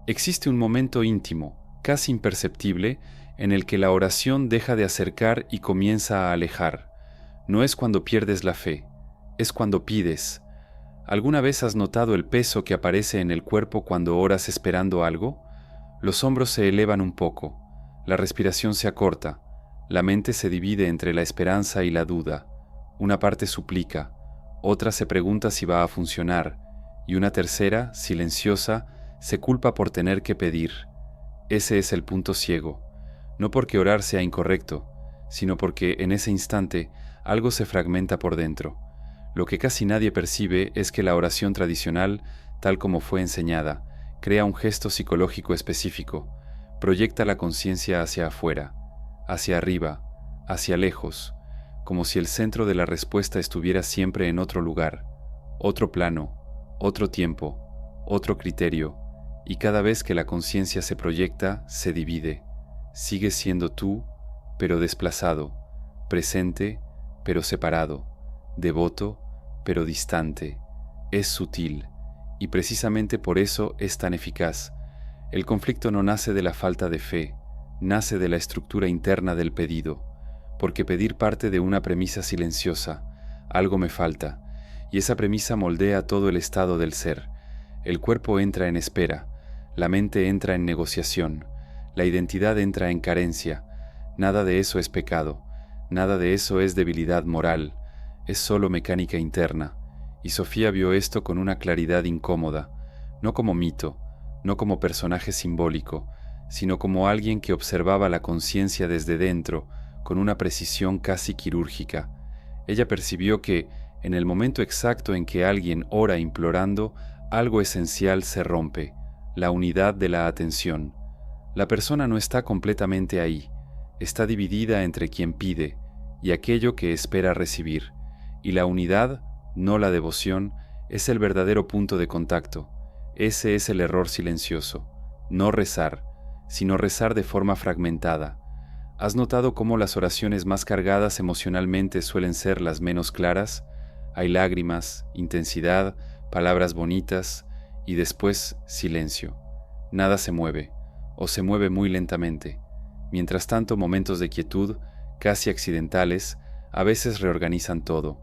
Existe un momento íntimo, casi imperceptible, en el que la oración deja de acercar y comienza a alejar. No es cuando pierdes la fe, es cuando pides. ¿Alguna vez has notado el peso que aparece en el cuerpo cuando oras esperando algo? Los hombros se elevan un poco, la respiración se acorta, la mente se divide entre la esperanza y la duda. Una parte suplica, otra se pregunta si va a funcionar, y una tercera, silenciosa, se culpa por tener que pedir. Ese es el punto ciego, no porque orar sea incorrecto, sino porque en ese instante algo se fragmenta por dentro. Lo que casi nadie percibe es que la oración tradicional, tal como fue enseñada, crea un gesto psicológico específico, proyecta la conciencia hacia afuera, hacia arriba, hacia lejos, como si el centro de la respuesta estuviera siempre en otro lugar, otro plano, otro tiempo, otro criterio, y cada vez que la conciencia se proyecta, se divide. Sigues siendo tú, pero desplazado, presente, pero separado, devoto, pero distante. Es sutil, y precisamente por eso es tan eficaz. El conflicto no nace de la falta de fe, nace de la estructura interna del pedido, porque pedir parte de una premisa silenciosa, algo me falta, y esa premisa moldea todo el estado del ser. El cuerpo entra en espera, la mente entra en negociación, la identidad entra en carencia. Nada de eso es pecado, nada de eso es debilidad moral, es solo mecánica interna. Y Sofía vio esto con una claridad incómoda, no como mito, no como personaje simbólico, sino como alguien que observaba la conciencia desde dentro, con una precisión casi quirúrgica. Ella percibió que, en el momento exacto en que alguien ora implorando, algo esencial se rompe, la unidad de la atención. La persona no está completamente ahí, está dividida entre quien pide y aquello que espera recibir, y la unidad, no la devoción, es el verdadero punto de contacto. Ese es el error silencioso, no rezar, sino rezar de forma fragmentada. ¿Has notado cómo las oraciones más cargadas emocionalmente suelen ser las menos claras? Hay lágrimas, intensidad, palabras bonitas y después silencio. Nada se mueve, o se mueve muy lentamente. Mientras tanto, momentos de quietud, casi accidentales, a veces reorganizan todo.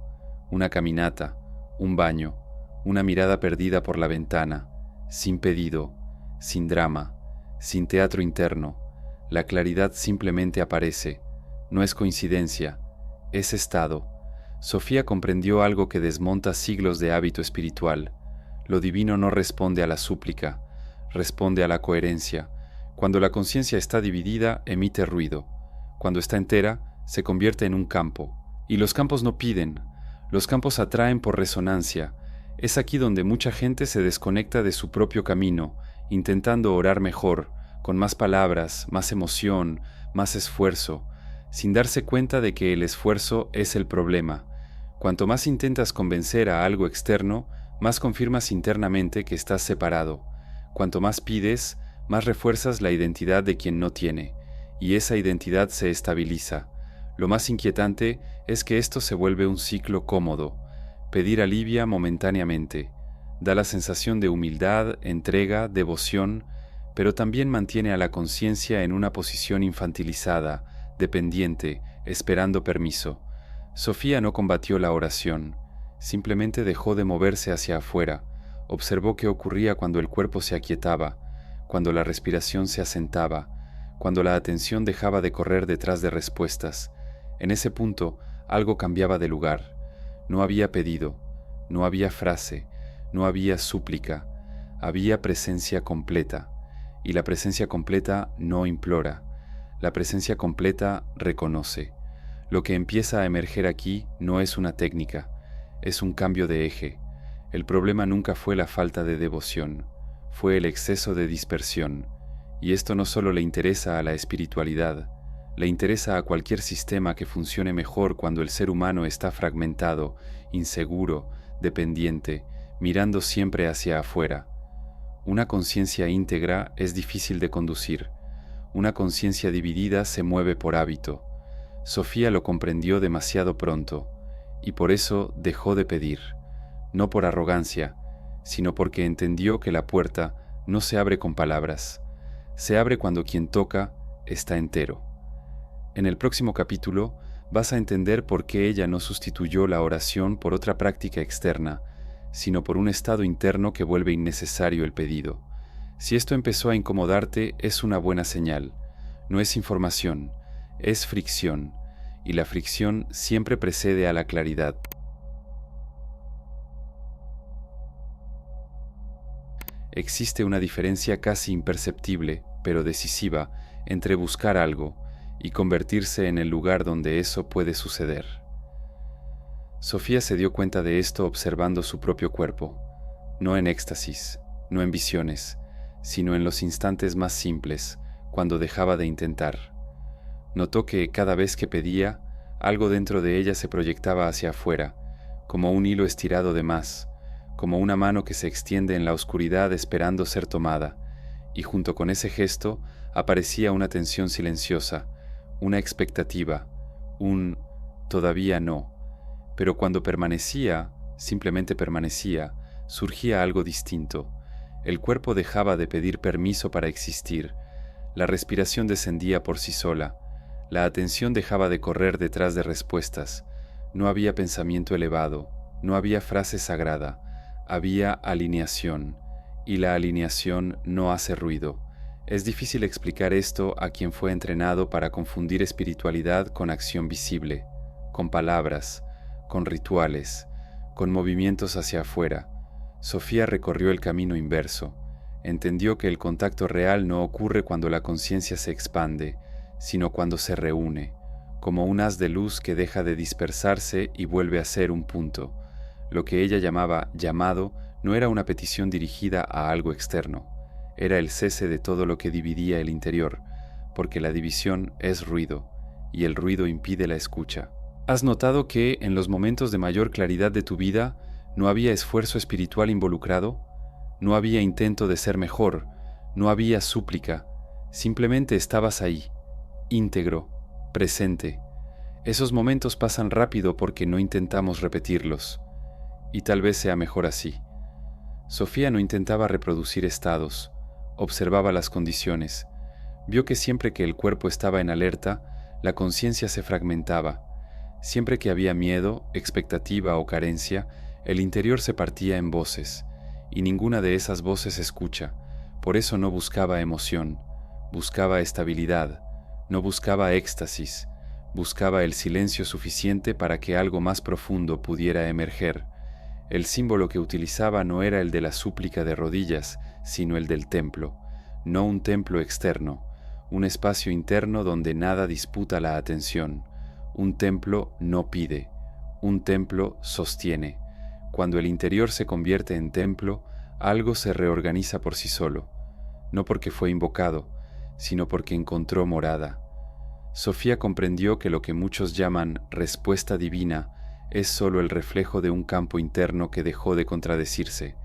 Una caminata, un baño, una mirada perdida por la ventana, sin pedido, sin drama, sin teatro interno. La claridad simplemente aparece. No es coincidencia, es estado. Sofía comprendió algo que desmonta siglos de hábito espiritual. Lo divino no responde a la súplica, responde a la coherencia. Cuando la conciencia está dividida, emite ruido. Cuando está entera, se convierte en un campo. Y los campos no piden, los campos atraen por resonancia. Es aquí donde mucha gente se desconecta de su propio camino, intentando orar mejor, con más palabras, más emoción, más esfuerzo, sin darse cuenta de que el esfuerzo es el problema. Cuanto más intentas convencer a algo externo, más confirmas internamente que estás separado. Cuanto más pides, más refuerzas la identidad de quien no tiene, y esa identidad se estabiliza. Lo más inquietante es que esto se vuelve un ciclo cómodo. Pedir alivia momentáneamente, da la sensación de humildad, entrega, devoción, pero también mantiene a la conciencia en una posición infantilizada, dependiente, esperando permiso. Sofía no combatió la oración, simplemente dejó de moverse hacia afuera, observó qué ocurría cuando el cuerpo se aquietaba, cuando la respiración se asentaba, cuando la atención dejaba de correr detrás de respuestas. En ese punto, algo cambiaba de lugar. No había pedido, no había frase, no había súplica, había presencia completa. Y la presencia completa no implora, la presencia completa reconoce. Lo que empieza a emerger aquí no es una técnica, es un cambio de eje. El problema nunca fue la falta de devoción, fue el exceso de dispersión. Y esto no solo le interesa a la espiritualidad, le interesa a cualquier sistema que funcione mejor cuando el ser humano está fragmentado, inseguro, dependiente, mirando siempre hacia afuera. Una conciencia íntegra es difícil de conducir. Una conciencia dividida se mueve por hábito. Sofía lo comprendió demasiado pronto, y por eso dejó de pedir, no por arrogancia, sino porque entendió que la puerta, no se abre con palabras, se abre cuando quien toca está entero. En el próximo capítulo vas a entender por qué ella no sustituyó la oración por otra práctica externa, sino por un estado interno que vuelve innecesario el pedido. Si esto empezó a incomodarte, es una buena señal. No es información, es fricción, y la fricción siempre precede a la claridad. Existe una diferencia casi imperceptible, pero decisiva, entre buscar algo y convertirse en el lugar donde eso puede suceder. Sofía se dio cuenta de esto observando su propio cuerpo, no en éxtasis, no en visiones, sino en los instantes más simples, cuando dejaba de intentar. Notó que cada vez que pedía, algo dentro de ella se proyectaba hacia afuera, como un hilo estirado de más, como una mano que se extiende en la oscuridad esperando ser tomada, y junto con ese gesto aparecía una tensión silenciosa, una expectativa, un todavía no. Pero cuando permanecía, simplemente permanecía, surgía algo distinto. El cuerpo dejaba de pedir permiso para existir, la respiración descendía por sí sola, la atención dejaba de correr detrás de respuestas, no había pensamiento elevado, no había frase sagrada, había alineación, y la alineación no hace ruido. Es difícil explicar esto a quien fue entrenado para confundir espiritualidad con acción visible, con palabras, con rituales, con movimientos hacia afuera. Sofía recorrió el camino inverso. Entendió que el contacto real no ocurre cuando la conciencia se expande, sino cuando se reúne, como un haz de luz que deja de dispersarse y vuelve a ser un punto. Lo que ella llamaba llamado no era una petición dirigida a algo externo, era el cese de todo lo que dividía el interior, porque la división es ruido, y el ruido impide la escucha. ¿Has notado que en los momentos de mayor claridad de tu vida no había esfuerzo espiritual involucrado? No había intento de ser mejor, no había súplica, simplemente estabas ahí, íntegro, presente. Esos momentos pasan rápido porque no intentamos repetirlos, y tal vez sea mejor así. Sofía no intentaba reproducir estados, observaba las condiciones, vio que siempre que el cuerpo estaba en alerta, la conciencia se fragmentaba. Siempre que había miedo, expectativa o carencia, el interior se partía en voces, y ninguna de esas voces escucha. Por eso no buscaba emoción, buscaba estabilidad, no buscaba éxtasis, buscaba el silencio suficiente para que algo más profundo pudiera emerger. El símbolo que utilizaba no era el de la súplica de rodillas, sino el del templo, no un templo externo, un espacio interno donde nada disputa la atención. Un templo no pide, un templo sostiene. Cuando el interior se convierte en templo, algo se reorganiza por sí solo, no porque fue invocado, sino porque encontró morada. Sofía comprendió que lo que muchos llaman respuesta divina es solo el reflejo de un campo interno que dejó de contradecirse.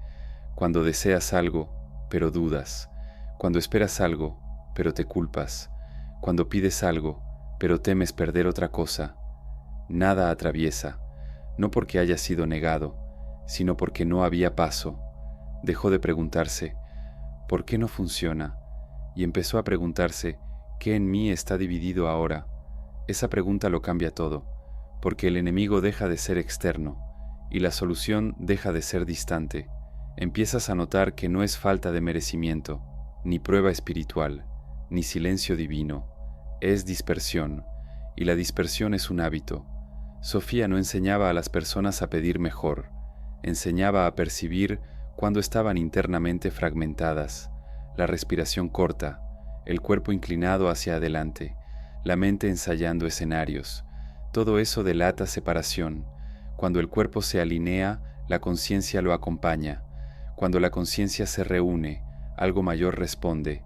Cuando deseas algo, pero dudas. Cuando esperas algo, pero te culpas. Cuando pides algo, pero temes perder otra cosa. Nada atraviesa, no porque haya sido negado, sino porque no había paso. Dejó de preguntarse, ¿por qué no funciona? Y empezó a preguntarse, ¿qué en mí está dividido ahora? Esa pregunta lo cambia todo, porque el enemigo deja de ser externo, y la solución deja de ser distante. Empiezas a notar que no es falta de merecimiento, ni prueba espiritual, ni silencio divino, es dispersión, y la dispersión es un hábito. Sofía no enseñaba a las personas a pedir mejor, enseñaba a percibir cuando estaban internamente fragmentadas, la respiración corta, el cuerpo inclinado hacia adelante, la mente ensayando escenarios. Todo eso delata separación. Cuando el cuerpo se alinea, la conciencia lo acompaña. Cuando la conciencia se reúne, algo mayor responde,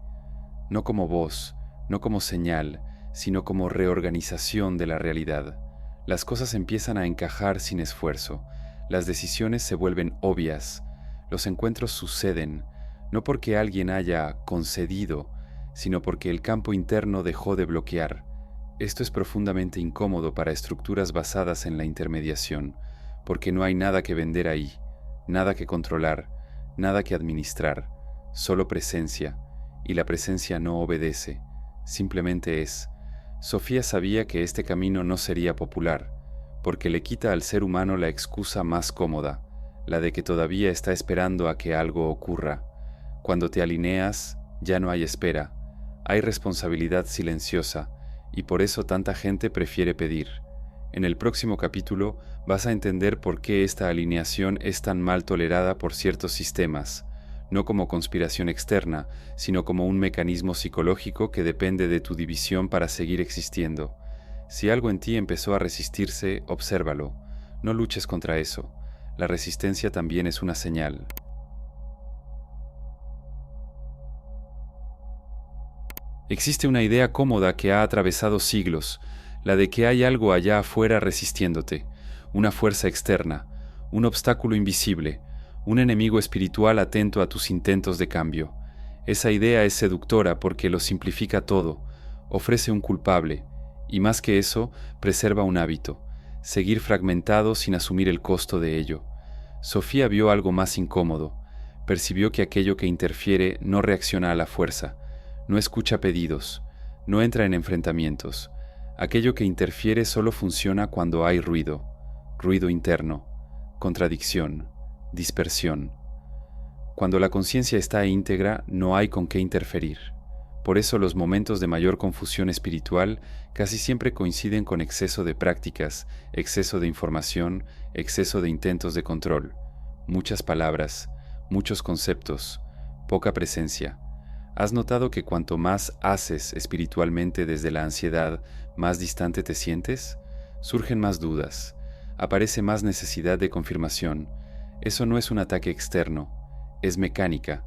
no como voz, no como señal, sino como reorganización de la realidad. Las cosas empiezan a encajar sin esfuerzo, las decisiones se vuelven obvias, los encuentros suceden, no porque alguien haya concedido, sino porque el campo interno dejó de bloquear. Esto es profundamente incómodo para estructuras basadas en la intermediación, porque no hay nada que vender ahí, nada que controlar, nada que administrar, solo presencia, y la presencia no obedece, simplemente es. Sofía sabía que este camino no sería popular, porque le quita al ser humano la excusa más cómoda, la de que todavía está esperando a que algo ocurra. Cuando te alineas, ya no hay espera, hay responsabilidad silenciosa, y por eso tanta gente prefiere pedir. En el próximo capítulo vas a entender por qué esta alineación es tan mal tolerada por ciertos sistemas, no como conspiración externa, sino como un mecanismo psicológico que depende de tu división para seguir existiendo. Si algo en ti empezó a resistirse, obsérvalo. No luches contra eso. La resistencia también es una señal. Existe una idea cómoda que ha atravesado siglos, la de que hay algo allá afuera resistiéndote, una fuerza externa, un obstáculo invisible, un enemigo espiritual atento a tus intentos de cambio. Esa idea es seductora porque lo simplifica todo, ofrece un culpable, y más que eso, preserva un hábito, seguir fragmentado sin asumir el costo de ello. Sofía vio algo más incómodo, percibió que aquello que interfiere no reacciona a la fuerza, no escucha pedidos, no entra en enfrentamientos. Aquello que interfiere solo funciona cuando hay ruido, ruido interno, contradicción, dispersión. Cuando la conciencia está íntegra, no hay con qué interferir. Por eso los momentos de mayor confusión espiritual casi siempre coinciden con exceso de prácticas, exceso de información, exceso de intentos de control, muchas palabras, muchos conceptos, poca presencia. ¿Has notado que cuanto más haces espiritualmente desde la ansiedad, más distante te sientes? Surgen más dudas, aparece más necesidad de confirmación. Eso no es un ataque externo, es mecánica.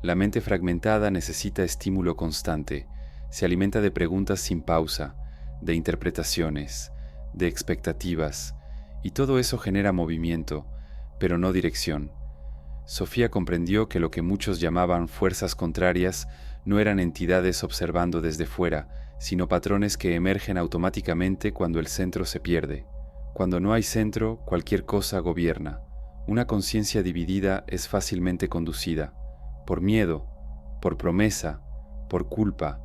La mente fragmentada necesita estímulo constante, se alimenta de preguntas sin pausa, de interpretaciones, de expectativas, y todo eso genera movimiento, pero no dirección. Sofía comprendió que lo que muchos llamaban fuerzas contrarias no eran entidades observando desde fuera, sino patrones que emergen automáticamente cuando el centro se pierde. Cuando no hay centro, cualquier cosa gobierna. Una conciencia dividida es fácilmente conducida, por miedo, por promesa, por culpa,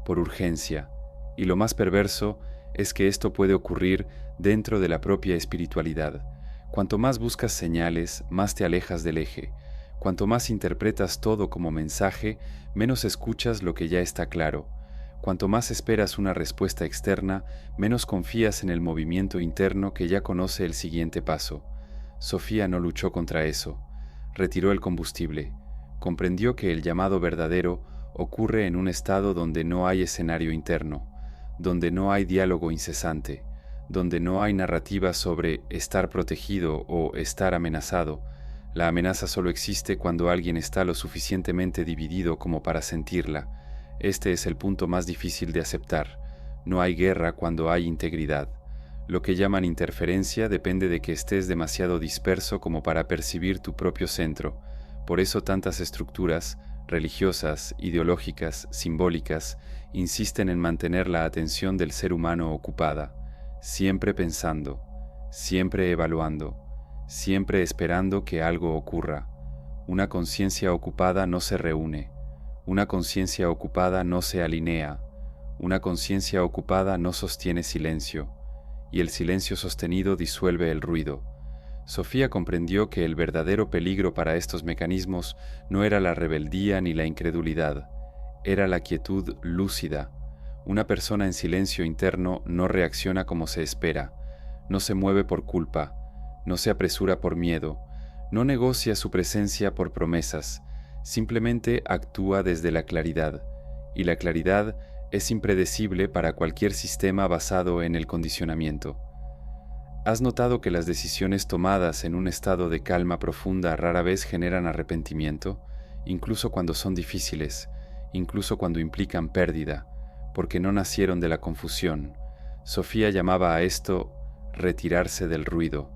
por urgencia, y lo más perverso es que esto puede ocurrir dentro de la propia espiritualidad. Cuanto más buscas señales, más te alejas del eje. Cuanto más interpretas todo como mensaje, menos escuchas lo que ya está claro. Cuanto más esperas una respuesta externa, menos confías en el movimiento interno que ya conoce el siguiente paso. Sofía no luchó contra eso. Retiró el combustible. Comprendió que el llamado verdadero ocurre en un estado donde no hay escenario interno, donde no hay diálogo incesante, donde no hay narrativa sobre estar protegido o estar amenazado. La amenaza solo existe cuando alguien está lo suficientemente dividido como para sentirla. Este es el punto más difícil de aceptar. No hay guerra cuando hay integridad. Lo que llaman interferencia depende de que estés demasiado disperso como para percibir tu propio centro. Por eso tantas estructuras, religiosas, ideológicas, simbólicas, insisten en mantener la atención del ser humano ocupada, siempre pensando, siempre evaluando, siempre esperando que algo ocurra. Una conciencia ocupada no se reúne, una conciencia ocupada no se alinea, una conciencia ocupada no sostiene silencio, y el silencio sostenido disuelve el ruido. Sofía comprendió que el verdadero peligro para estos mecanismos no era la rebeldía ni la incredulidad, era la quietud lúcida. Una persona en silencio interno no reacciona como se espera, no se mueve por culpa, no se apresura por miedo, no negocia su presencia por promesas, simplemente actúa desde la claridad, y la claridad es impredecible para cualquier sistema basado en el condicionamiento. ¿Has notado que las decisiones tomadas en un estado de calma profunda rara vez generan arrepentimiento, incluso cuando son difíciles, incluso cuando implican pérdida, porque no nacieron de la confusión? Sofía llamaba a esto retirarse del ruido,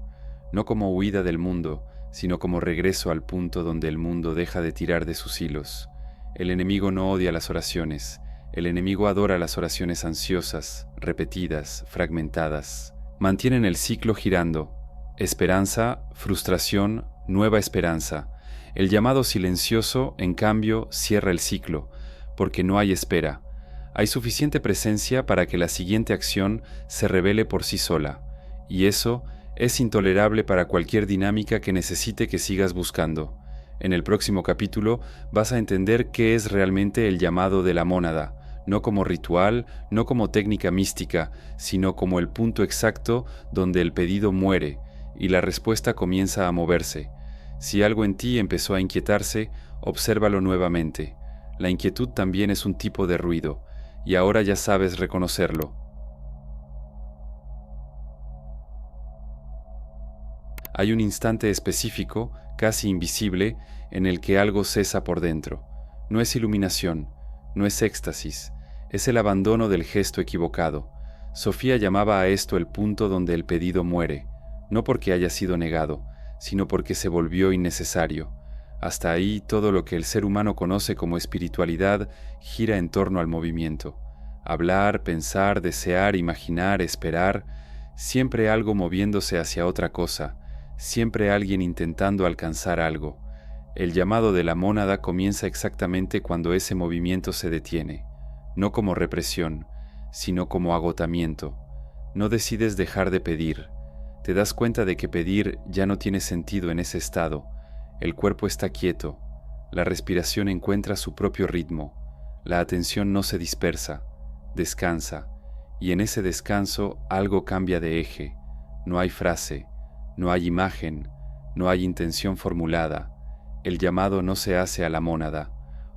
no como huida del mundo, sino como regreso al punto donde el mundo deja de tirar de sus hilos. El enemigo no odia las oraciones, el enemigo adora las oraciones ansiosas, repetidas, fragmentadas. Mantienen el ciclo girando. Esperanza, frustración, nueva esperanza. El llamado silencioso, en cambio, cierra el ciclo, porque no hay espera. Hay suficiente presencia para que la siguiente acción se revele por sí sola, y eso es intolerable para cualquier dinámica que necesite que sigas buscando. En el próximo capítulo vas a entender qué es realmente el llamado de la mónada, no como ritual, no como técnica mística, sino como el punto exacto donde el pedido muere y la respuesta comienza a moverse. Si algo en ti empezó a inquietarse, obsérvalo nuevamente. La inquietud también es un tipo de ruido, y ahora ya sabes reconocerlo. Hay un instante específico, casi invisible, en el que algo cesa por dentro. No es iluminación, no es éxtasis, es el abandono del gesto equivocado. Sofía llamaba a esto el punto donde el pedido muere, no porque haya sido negado, sino porque se volvió innecesario. Hasta ahí todo lo que el ser humano conoce como espiritualidad gira en torno al movimiento. Hablar, pensar, desear, imaginar, esperar, siempre algo moviéndose hacia otra cosa, siempre alguien intentando alcanzar algo. El llamado de la mónada comienza exactamente cuando ese movimiento se detiene, no como represión, sino como agotamiento. No decides dejar de pedir. Te das cuenta de que pedir ya no tiene sentido en ese estado. El cuerpo está quieto, la respiración encuentra su propio ritmo, la atención no se dispersa, descansa, y en ese descanso algo cambia de eje. No hay frase, no hay imagen, no hay intención formulada. El llamado no se hace a la mónada,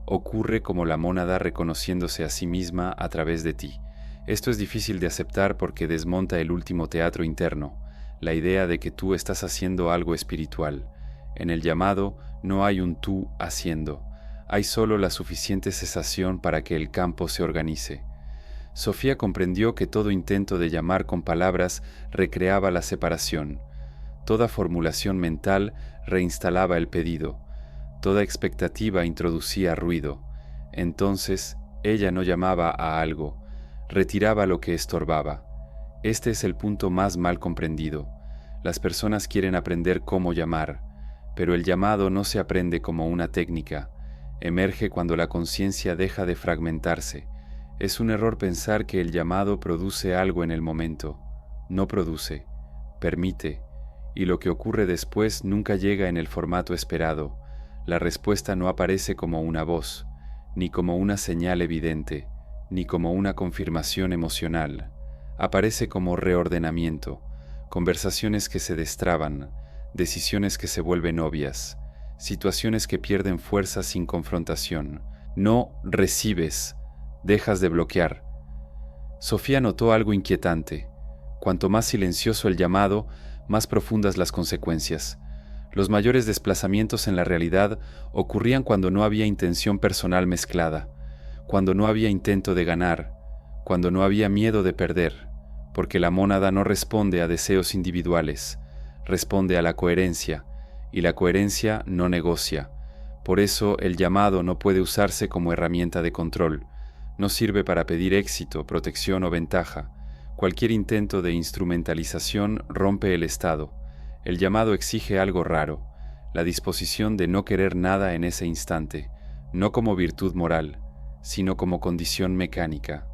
ocurre como la mónada reconociéndose a sí misma a través de ti. Esto es difícil de aceptar porque desmonta el último teatro interno, la idea de que tú estás haciendo algo espiritual. En el llamado no hay un tú haciendo, hay solo la suficiente cesación para que el campo se organice. Sofía comprendió que todo intento de llamar con palabras recreaba la separación. Toda formulación mental reinstalaba el pedido. Toda expectativa introducía ruido. Entonces, ella no llamaba a algo, retiraba lo que estorbaba. Este es el punto más mal comprendido. Las personas quieren aprender cómo llamar, pero el llamado no se aprende como una técnica. Emerge cuando la conciencia deja de fragmentarse. Es un error pensar que el llamado produce algo en el momento. No produce, permite, y lo que ocurre después nunca llega en el formato esperado. La respuesta no aparece como una voz, ni como una señal evidente, ni como una confirmación emocional. Aparece como reordenamiento, conversaciones que se destraban, decisiones que se vuelven obvias, situaciones que pierden fuerza sin confrontación. No recibes, dejas de bloquear. Sofía notó algo inquietante. Cuanto más silencioso el llamado, más profundas las consecuencias. Los mayores desplazamientos en la realidad ocurrían cuando no había intención personal mezclada, cuando no había intento de ganar, cuando no había miedo de perder, porque la mónada no responde a deseos individuales, responde a la coherencia, y la coherencia no negocia. Por eso el llamado no puede usarse como herramienta de control, no sirve para pedir éxito, protección o ventaja. Cualquier intento de instrumentalización rompe el estado. El llamado exige algo raro, la disposición de no querer nada en ese instante, no como virtud moral, sino como condición mecánica.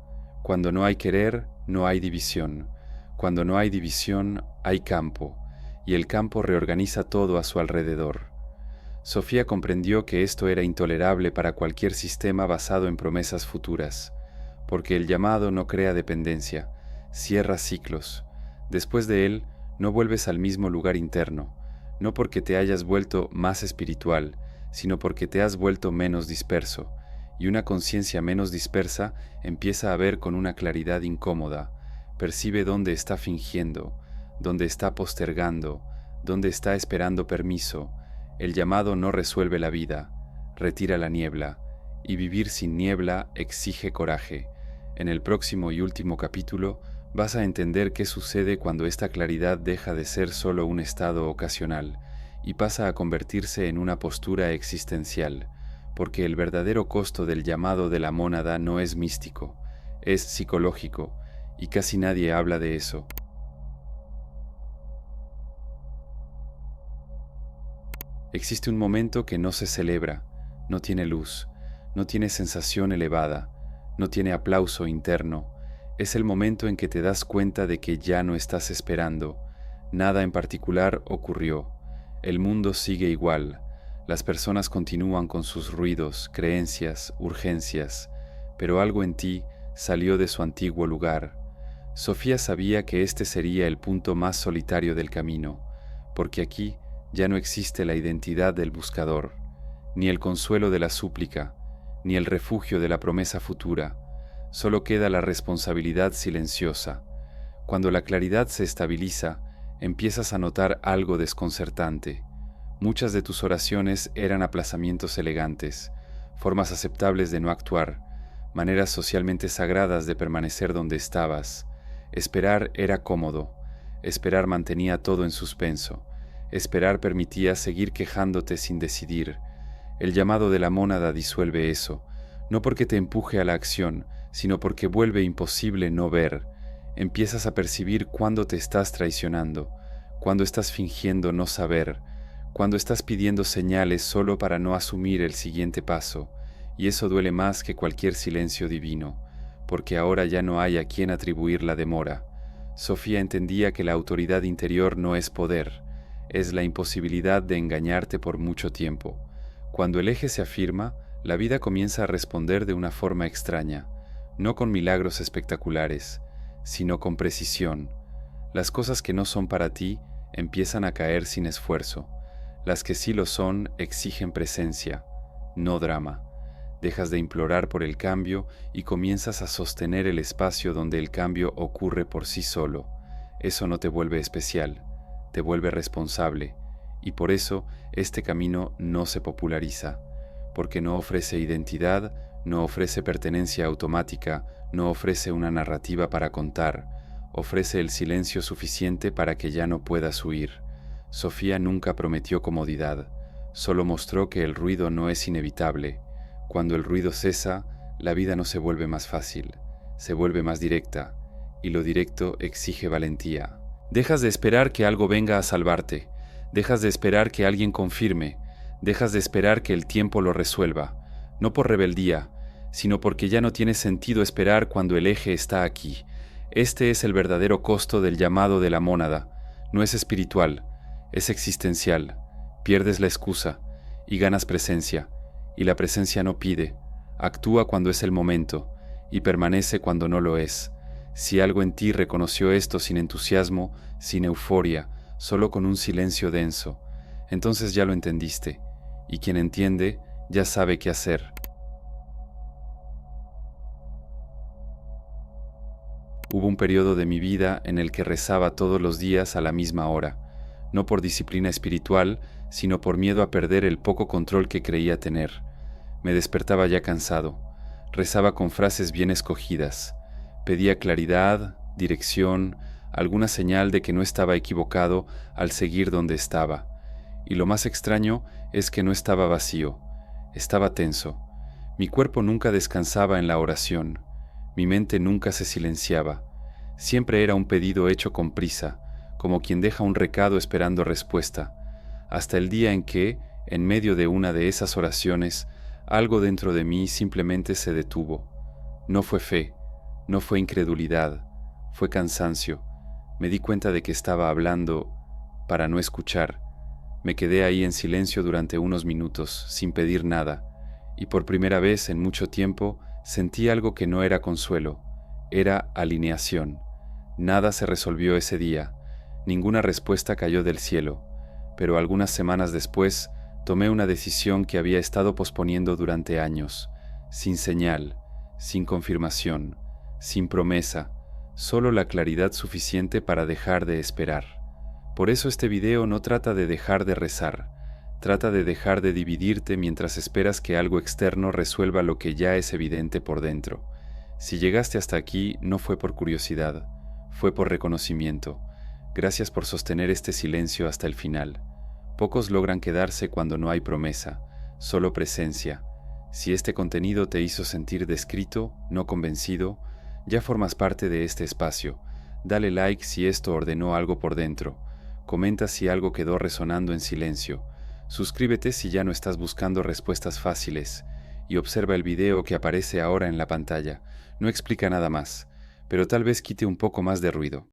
Cuando no hay querer, no hay división. Cuando no hay división, hay campo, y el campo reorganiza todo a su alrededor. Sofía comprendió que esto era intolerable para cualquier sistema basado en promesas futuras, porque el llamado no crea dependencia, cierra ciclos. Después de él, no vuelves al mismo lugar interno, no porque te hayas vuelto más espiritual, sino porque te has vuelto menos disperso, y una conciencia menos dispersa empieza a ver con una claridad incómoda, percibe dónde está fingiendo, dónde está postergando, dónde está esperando permiso. El llamado no resuelve la vida, retira la niebla, y vivir sin niebla exige coraje. En el próximo y último capítulo vas a entender qué sucede cuando esta claridad deja de ser solo un estado ocasional y pasa a convertirse en una postura existencial, porque el verdadero costo del llamado de la mónada no es místico, es psicológico, y casi nadie habla de eso. Existe un momento que no se celebra, no tiene luz, no tiene sensación elevada, no tiene aplauso interno. Es el momento en que te das cuenta de que ya no estás esperando. Nada en particular ocurrió. El mundo sigue igual. Las personas continúan con sus ruidos, creencias, urgencias, pero algo en ti salió de su antiguo lugar. Sofía sabía que este sería el punto más solitario del camino, porque aquí ya no existe la identidad del buscador, ni el consuelo de la súplica, ni el refugio de la promesa futura. Solo queda la responsabilidad silenciosa. Cuando la claridad se estabiliza, empiezas a notar algo desconcertante. Muchas de tus oraciones eran aplazamientos elegantes, formas aceptables de no actuar, maneras socialmente sagradas de permanecer donde estabas. Esperar era cómodo, esperar mantenía todo en suspenso, esperar permitía seguir quejándote sin decidir. El llamado de la mónada disuelve eso, no porque te empuje a la acción, sino porque vuelve imposible no ver. Empiezas a percibir cuándo te estás traicionando, cuándo estás fingiendo no saber, cuándo estás pidiendo señales solo para no asumir el siguiente paso, y eso duele más que cualquier silencio divino, porque ahora ya no hay a quien atribuir la demora. Sofía entendía que la autoridad interior no es poder, es la imposibilidad de engañarte por mucho tiempo. Cuando el eje se afirma, la vida comienza a responder de una forma extraña, no con milagros espectaculares, sino con precisión. Las cosas que no son para ti empiezan a caer sin esfuerzo. Las que sí lo son exigen presencia, no drama. Dejas de implorar por el cambio y comienzas a sostener el espacio donde el cambio ocurre por sí solo. Eso no te vuelve especial, te vuelve responsable, y por eso este camino no se populariza, porque no ofrece identidad, no ofrece pertenencia automática, no ofrece una narrativa para contar, ofrece el silencio suficiente para que ya no puedas huir. Sofía nunca prometió comodidad, solo mostró que el ruido no es inevitable. Cuando el ruido cesa, la vida no se vuelve más fácil, se vuelve más directa, y lo directo exige valentía. Dejas de esperar que algo venga a salvarte, dejas de esperar que alguien confirme, dejas de esperar que el tiempo lo resuelva, no por rebeldía, sino porque ya no tiene sentido esperar cuando el eje está aquí. Este es el verdadero costo del llamado de la mónada, no es espiritual, es existencial. Pierdes la excusa y ganas presencia, y la presencia no pide, actúa cuando es el momento y permanece cuando no lo es. Si algo en ti reconoció esto sin entusiasmo, sin euforia, solo con un silencio denso, entonces ya lo entendiste, y quien entiende ya sabe qué hacer. Hubo un periodo de mi vida en el que rezaba todos los días a la misma hora, no por disciplina espiritual, sino por miedo a perder el poco control que creía tener. Me despertaba ya cansado, rezaba con frases bien escogidas, pedía claridad, dirección, alguna señal de que no estaba equivocado al seguir donde estaba. Y lo más extraño es que no estaba vacío, estaba tenso. Mi cuerpo nunca descansaba en la oración, mi mente nunca se silenciaba. Siempre era un pedido hecho con prisa, como quien deja un recado esperando respuesta, hasta el día en que, en medio de una de esas oraciones, algo dentro de mí simplemente se detuvo. No fue fe, no fue incredulidad, fue cansancio. Me di cuenta de que estaba hablando para no escuchar. Me quedé ahí en silencio durante unos minutos, sin pedir nada, y por primera vez en mucho tiempo sentí algo que no era consuelo, era alineación. Nada se resolvió ese día, ninguna respuesta cayó del cielo, pero algunas semanas después tomé una decisión que había estado posponiendo durante años, sin señal, sin confirmación, sin promesa, solo la claridad suficiente para dejar de esperar. Por eso este video no trata de dejar de rezar, trata de dejar de dividirte mientras esperas que algo externo resuelva lo que ya es evidente por dentro. Si llegaste hasta aquí, no fue por curiosidad, fue por reconocimiento. Gracias por sostener este silencio hasta el final. Pocos logran quedarse cuando no hay promesa, solo presencia. Si este contenido te hizo sentir descrito, no convencido, ya formas parte de este espacio. Dale like si esto ordenó algo por dentro. Comenta si algo quedó resonando en silencio. Suscríbete si ya no estás buscando respuestas fáciles y observa el video que aparece ahora en la pantalla. No explica nada más, pero tal vez quite un poco más de ruido.